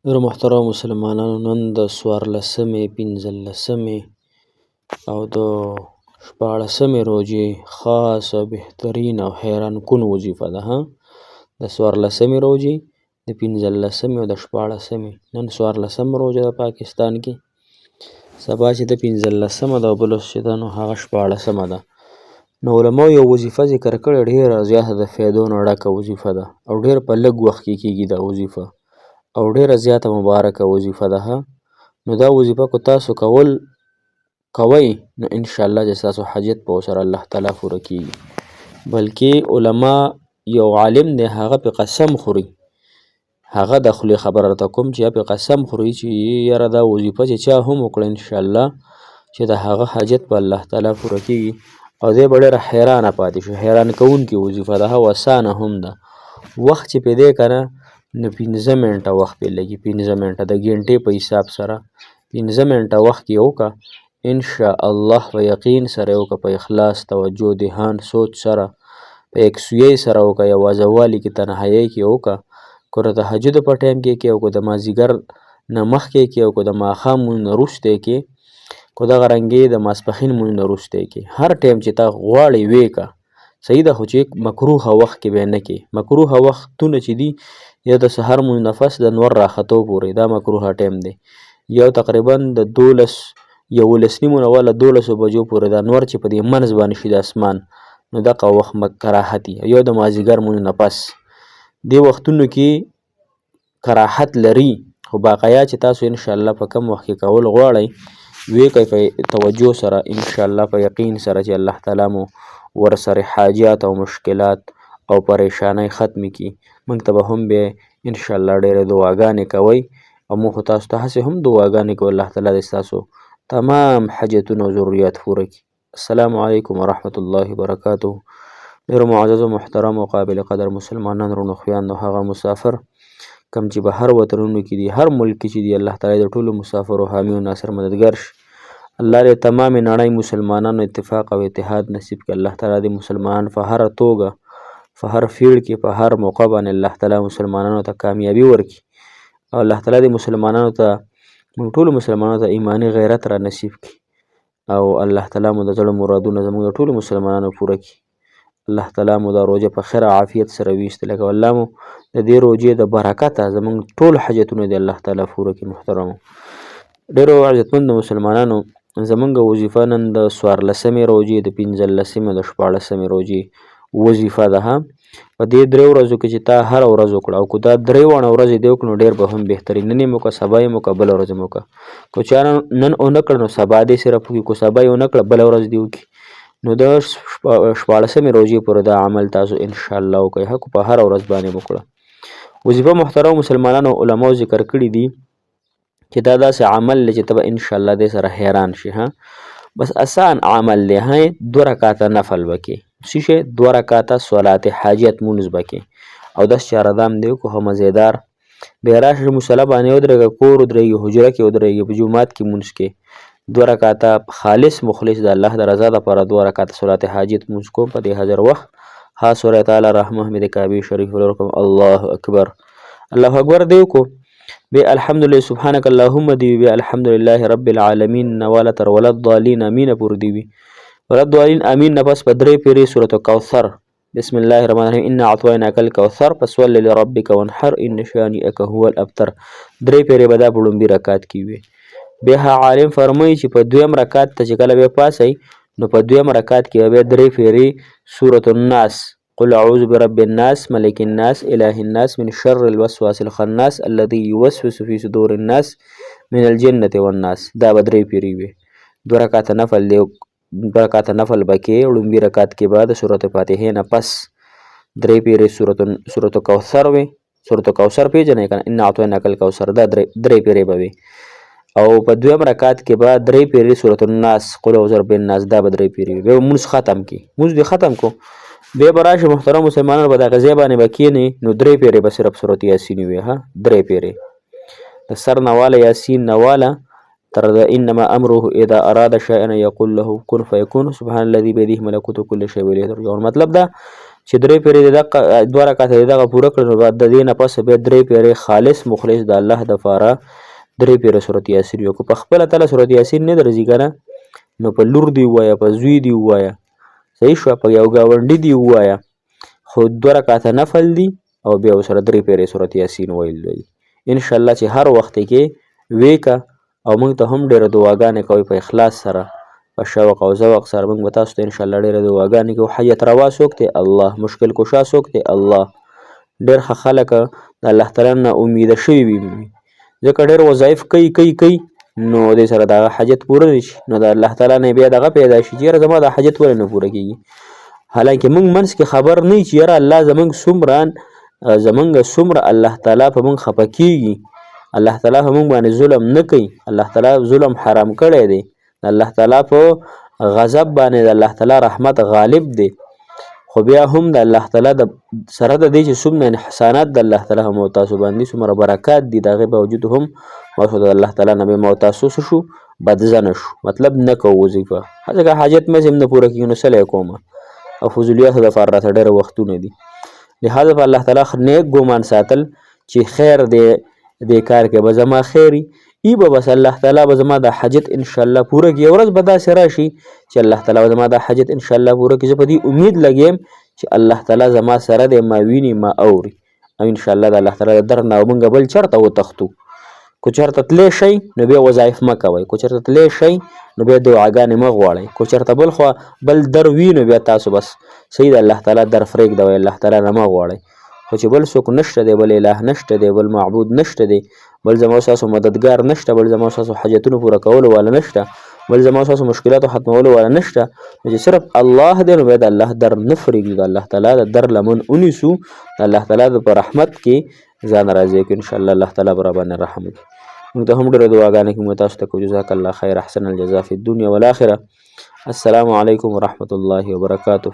ډېرو محترمو مسلمانانو، نن د 14مې، 15مې او د 14مې روژې خاص او بهترین او حیران کن وظیفه ده. د 14مې روژې، د 15مې او د 14مې. نن 14مه روژه ده پاکستان کې، سبا چې د 15مه ده او بله چې ده نو هغه 14مه ده. نو علماو یو وظیفه ذکر کړې، ډېره زیاته د فایدو نه ډکه وظیفه ده او ډېر په لږ وخت کې کېږي دا وظیفه او ډېره زیاته مبارکه وظیفه ده. نو دا وظیفه که تاسو کوئ نو انشاءالله چې ستاسو حاجت به ورسره الله تعالی پوره کېږي. بلکې علما یو عالم دی هغه پې قسم خوري، هغه د خولې خبره راته کوم چې پې قسم خوري چې یاره دا وظیفه چې چا هم وکړه انشاءالله چې د هغه حاجت به الله تعالی پوره کېږي او دی به ډېره حیرانه پاتې شي. حیران کوونکې وظیفه ده او اسانه هم ده. وخت چې پې دی که نه نو 15 منټه وخت پې لګي، 15 منټه د ګنټې په حساب سره 15 منټه وخت یې وکړه انشاءالله، په یقین سره یې وکړه، په اخلاص، توجه، دهان، سوچ سره، په یکسویۍ سره وکړه، یوازه والي کې، تنهایۍ کې وکړه. که د تهجدو په ټایم کې کې او که د مازدیګر نه مخکې کې او که د ماښام لمونځ نه وروسته کې، که دغه رنګې د ماسپښین لمونځ نه وروسته کې، هر ټایم چې تا غواړې ویې که صحیح ده. خو چې مکروهه وخت کې به یې نه کې. مکروهه وختونه چې دي یا د سحر لمونځ نه پس د نور راختو پورې دا مکروهه ټایم دی، یو تقریبا د 11 نیمو نه واله 12 بجو پورې دا نور چې په دې منځ باندې شي د اسمان نو دغه وخت کراحت یو د مازدیګر لمونځ نه پس دې وختونو کې کراحت لري. خو باقیا چې تاسو انشاءالله په کم وخت کې کول غواړئ ویې کوئ په توجه سره انشاءالله، په یقین سره چې الله تعالی مو ورسره حاجات او مشکلات او پریشانۍ ختمې کړي. موږ ته به هم بیا انشاءالله ډېرې دعاګانې کوئ او موږ خو تاسو ته هسې هم دعاګانې کوو الله تعالی دې ستاسو تمام حاجتونه او ضرورت پوره کړي. السلام علیکم ورحمة الله وبرکاته. ډېرو معززو محترمو قابل قدر مسلمانان وروڼو خویندو، هغه مسافر کم چې بهر وطنونو کې دي، هر ملک کې چې دي، الله تعالی د ټولو مسافرو حامي او ناصر مددګر شي. الله دې تمامې نړۍ مسلمانانو اتفاق او اتحاد نصیب کړي. الله تعالی دې مسلمانان په هر توګه، په هر فیلډ کې، په هر موقع باندې الله تعالی مسلمانانو ته کامیابي ورکړي او الله تعالی دې مسلمانانو ته، موږ ټولو مسلمانانو ته ایماني غیرت را نصیب کړي او الله تعالی مو د زړه مرادونه زموږ د ټولو مسلمانانو پوره کړي. الله تعالی مو دا روژه په خیر عافیت سره ویستله که الله مو د دې روژې د برکته زموږ ټول حاجتونه دې الله تعالی پوره کړي. محترمو ډېرو عزتمندو مسلمانانو، زموږ وظیفه نن د 14مې روژې، د 15مې او د 14مې روژې وظیفه ده. په دې 3 ورځو کې چې تا هر ورځ وکړه او که دا 3 ورځې دې وکړه نو ډېر به هم بهترین. نن یې مو که سبا یې مو که بله ورځ یې مو که، که چا نن ونه کړه نو سبا دې صرف وکړي، که سبا یې ونه کړه بله ورځ دې وکړي. نو د 14مې روژې پورې دا عمل تاسو انشاءالله وکړئ، که په هره ورځ باندې وکړه. وظیفه محترمو مسلمانانو علماو ذکر کړي دي چې دا داسې عمل دی چې ته به انشاءالله دې سره حیران شي. بس آسان عمل دی. 2 رکعاته نفل به کې، څه شی 2 رکعاته صلات حاجت مونځ به کې او 10 چهاردام دی وکړو ښه مزیدار. بیا راشئ مصله باندې ودرېږه، کور ودرېږي، حجره کې ودرېږي، په جومات کې مونځ کې 2 رکعاته خالص مخلص د الله د رضا دپاره 2 رکعاته صلات حاجت مونځ کوم په دې حاضر وخت. ها سوره تعالی رحمه مې د کعبې شریف ولرکم. الله اکبر، الله اکبر دی وکړو. بیا الحمدلله سبحانک اللهم دی وي، بیا الحمدلله رب العالمین نواله تر ولضالین امین پورې دی وي. ولضالین امین نه پس په 3 پیرې سورة کوثر بسم الله الرحمن الرحیم انا اعطیناک الکوثر فصل لربک وانحر ان شانئک هو الابتر. 3 پیرې به دا په لومبي رکعت کې وي. بیا عالم فرمایي چې په 2م رکعت ته چې کله بیا پاسئ نو په 2م رکعت کې بیا 3 پیرې سورة الناس قل اعوذ برب الناس ملک الناس اله الناس من شر الوسواس الخناس الذي يوسوس في صدور الناس من الجنة والناس. دا به 3 پیرې وي. 2 رکعاته نفل دی، 2 رکعاته نفل به کې. لومبي رکعت کې به د سورة فاتحې نه پس 3 پیرې سورة کوثر وي. سورة کوثر پیژنئ که نه، انا اعطیناک الکوثر، دا 3 پیرې به وي. او په 2م رکعت کې به 3 پیرې سورة الناس قل اعوذ برب الناس، دا به 3 پیرې وي. بیا به مونځ ختم کړي، مونځ دې ختم کړو. بیا به راشي محترم مسلمانانو په دغه ځای باندې به کښېنئ نو 3 پیرې به صرف سورة یاسین وي. 3 پیرې د سر نه واله یاسین نه واله تر د انما امره اذا اراد شیئا یقول له کن فیکون سبحان الذي بیده ملکوت کل شیء والیه ترجعون. مطلب دا چې 3 پیرې دغه 2 رکعته دغه پوره کړل نو بعد د دې نه پس بیا 3 پیرې خالص مخلص د الله دپاره 3 پیرې سورت یاسین وکړو. په خپله تله سورت یاسین نه درځي که نه نو په لور دې ووایه، په زوی دې ووایه، صحیح شوه، په یو ګاونډي دې ووایه، خو 2 رکعته نفل دي او بیا ورسره 3 پیرې سورت یاسین ویل دي. انشاءالله چې هر وخت کې وې که او موږ ته هم ډېره دعاګانې کوئ په اخلاص سره، په شوق او ذوق سره موږ به تاسو ته انشاءالله ډېره دعاګانې کوو. حاجت روا څوک دی؟ الله. مشکل کشا څوک دی؟ الله. ډېر ښه خلک د الله تعالی نه امیده شوي وي، ځکه ډېر وظایف کوي نو دې سره د هغه حاجت پوره نه شي، نو د الله تعالی نه بیا دغه پیدا شي چې یاره زما دا حاجت ولې نه پوره کېږي. حالانکه موږ منځ کې خبر نه یو چې یاره الله زموږ څومره الله تعالی په موږ خفه کېږي، الله تعالی په موږ باندې ظلم نه کوي، الله تعالی ظلم حرام کړی دی، الله تعالی په غضب باندې د الله تعالی رحمت غالب دی. خو بیا هم د الله تعالی د سره د دې چې څومره احسانات د الله تعالی هم او تاسو باندې څومره برکات دي، د هغې باوجود هم تاسو د الله تعالی نه بیا او تاسو څه شو؟ بدزنه شو، مطلب نه کوو وظیفه، ځکه حاجت مې هم نه پوره کېږي نو څه لی کومه، او فضولیاتو دپاره راته ډېره وختونه دي. لهذا په الله تعالی نیک ګمان ساتل چې خیر دی دې کار کې به زما خیر ای به بس الله تعالی به زما د حاجت انشاءالله پوره کړي. یو ورځ به داسې راشي چې الله تعالی به زما د حاجت انشاءالله پوره کړي. زه په دې امید لګیم چې الله تعالی زما سره دی، ما ویني، ما اوري، او انشاءالله د الله تعالی د در نه موږ بل چېرته وتښتو. کو چېرته تلی شئ نو بیا وظایف مه کوئ، کو چېرته تلی شئ نو بیا دعاګانې مه غواړئ، کو چېرته بل خوا بل در وي نو بیا تاسو بس صحیح د الله تعالی در پرېږدوئ، الله تعالی نه مه غواړئ. خو چې بل څوک نشته دی، بل اله نشته دی، بل معبود نشته دی، بل زما ستاسو مددګار نشته، بل زما ستاسو حاجتونو پوره کولو والا نشته، بل زما ستاسو مشکلاتو ختمولو والا نشته، نو چې صرف الله دی نو بیا د الله در نه پرېږدو، د الله تعالی د در لمن ونیسو، د الله تعالی په رحمت کې ځان راضي کړو. انشاءالله الله تعالی به راباندې رحم وکړي. موږ ته هم ډېره دعاګانې کوي، تاسو ته کوو جزاک الله خیر، احسن الجزا فی الدنیا والآخره. السلام علیکم ورحمة الله وبرکاته.